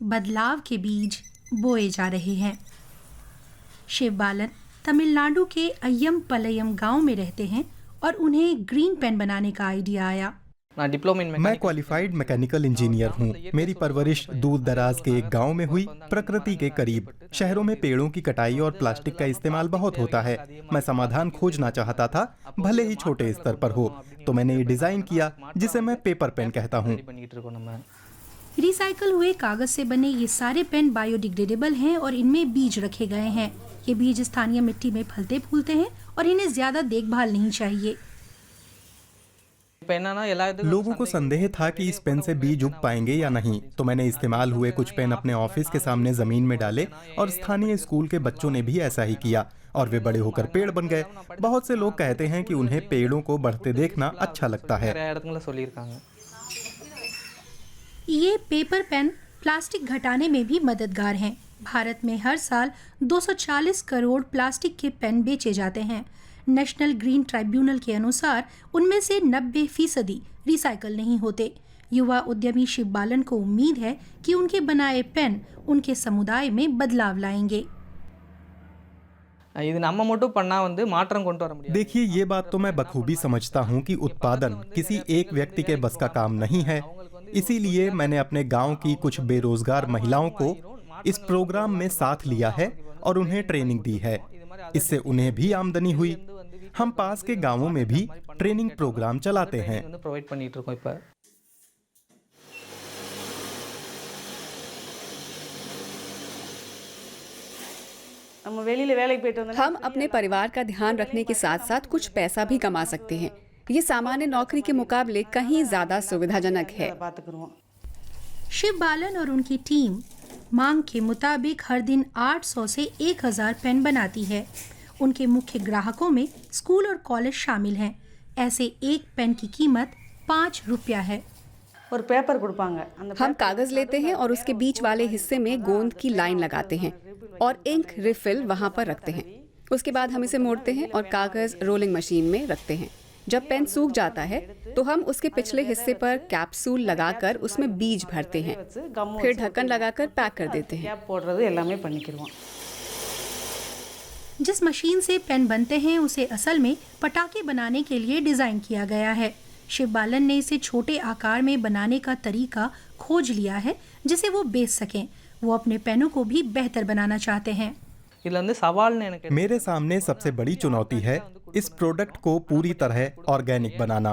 बदलाव के बीज बोए जा रहे हैं। शिव बालन तमिलनाडु के अय्यमपलयम गांव में रहते हैं और उन्हें ग्रीन पेन बनाने का आइडिया आया। मैं क्वालिफाइड मैकेनिकल इंजीनियर हूँ। मेरी परवरिश दूर दराज के एक गांव में हुई, प्रकृति के करीब। शहरों में पेड़ों की कटाई और प्लास्टिक का इस्तेमाल बहुत होता है। मैं समाधान खोजना चाहता था, भले ही छोटे स्तर पर हो। तो मैंने ये डिजाइन किया जिसे मैं पेपर पेन कहता हूँ। रिसाइकल हुए कागज से बने ये सारे पेन बायोडिग्रेडेबल हैं और इनमें बीज रखे गए हैं। ये बीज स्थानीय मिट्टी में फलते फूलते हैं और इन्हें ज्यादा देखभाल नहीं चाहिए। लोगों को संदेह था कि इस पेन से बीज उग पाएंगे या नहीं, तो मैंने इस्तेमाल हुए कुछ पेन अपने ऑफिस के सामने जमीन में डाले और स्थानीय स्कूल के बच्चों ने भी ऐसा ही किया और वे बड़े होकर पेड़ बन गए। बहुत से लोग कहते हैं कि उन्हें पेड़ों को बढ़ते देखना अच्छा लगता है। ये पेपर पेन प्लास्टिक घटाने में भी मददगार हैं। भारत में हर साल 240 करोड़ प्लास्टिक के पेन बेचे जाते हैं। नेशनल ग्रीन ट्राइब्यूनल के अनुसार उनमें से 90% रिसाइकल नहीं होते। युवा उद्यमी शिव बालन को उम्मीद है कि उनके बनाए पेन उनके समुदाय में बदलाव लाएंगे। देखिए, ये बात तो मैं बखूबी समझता हूँ कि उत्पादन किसी एक व्यक्ति के बस का काम नहीं है। इसीलिए मैंने अपने गांव की कुछ बेरोजगार महिलाओं को इस प्रोग्राम में साथ लिया है और उन्हें ट्रेनिंग दी है। इससे उन्हें भी आमदनी हुई। हम पास के गांवों में भी ट्रेनिंग प्रोग्राम चलाते हैं। हम अपने परिवार का ध्यान रखने के साथ साथ कुछ पैसा भी कमा सकते हैं। ये सामान्य नौकरी के मुकाबले कहीं ज्यादा सुविधाजनक है। शिव बालन और उनकी टीम मांग के मुताबिक हर दिन 800 से 1000 पेन बनाती है। उनके मुख्य ग्राहकों में स्कूल और कॉलेज शामिल हैं। ऐसे एक पेन की कीमत 5 रुपया है। हम कागज लेते हैं और उसके बीच वाले हिस्से में गोंद की लाइन लगाते हैं और इंक रिफिल वहां पर रखते हैं। उसके बाद हम इसे मोड़ते हैं और कागज रोलिंग मशीन में रखते हैं। जब पेन सूख जाता है तो हम उसके पिछले हिस्से पर कैप्सूल लगाकर उसमें बीज भरते हैं, फिर ढक्कन लगाकर पैक कर देते हैं। जिस मशीन से पेन बनते हैं उसे असल में पटाखे बनाने के लिए डिजाइन किया गया है। शिव बालन ने इसे छोटे आकार में बनाने का तरीका खोज लिया है जिसे वो बेच सकें। वो अपने पेनों को भी बेहतर बनाना चाहते हैं। मेरे सामने सबसे बड़ी चुनौती है इस प्रोडक्ट को पूरी तरह ऑर्गेनिक बनाना।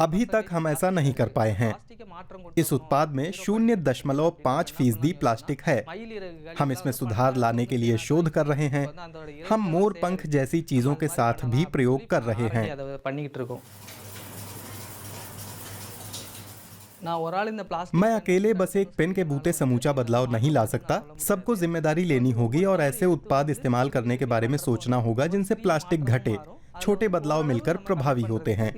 अभी तक हम ऐसा नहीं कर पाए हैं। इस उत्पाद में 0.5% प्लास्टिक है। हम इसमें सुधार लाने के लिए शोध कर रहे हैं। हम मोर पंख जैसी चीजों के साथ भी प्रयोग कर रहे हैं। मैं अकेले बस एक पेन के बूते समूचा बदलाव नहीं ला सकता। सबको जिम्मेदारी लेनी होगी और ऐसे उत्पाद इस्तेमाल करने के बारे में सोचना होगा जिनसे प्लास्टिक घटे। छोटे बदलाव मिलकर प्रभावी होते हैं।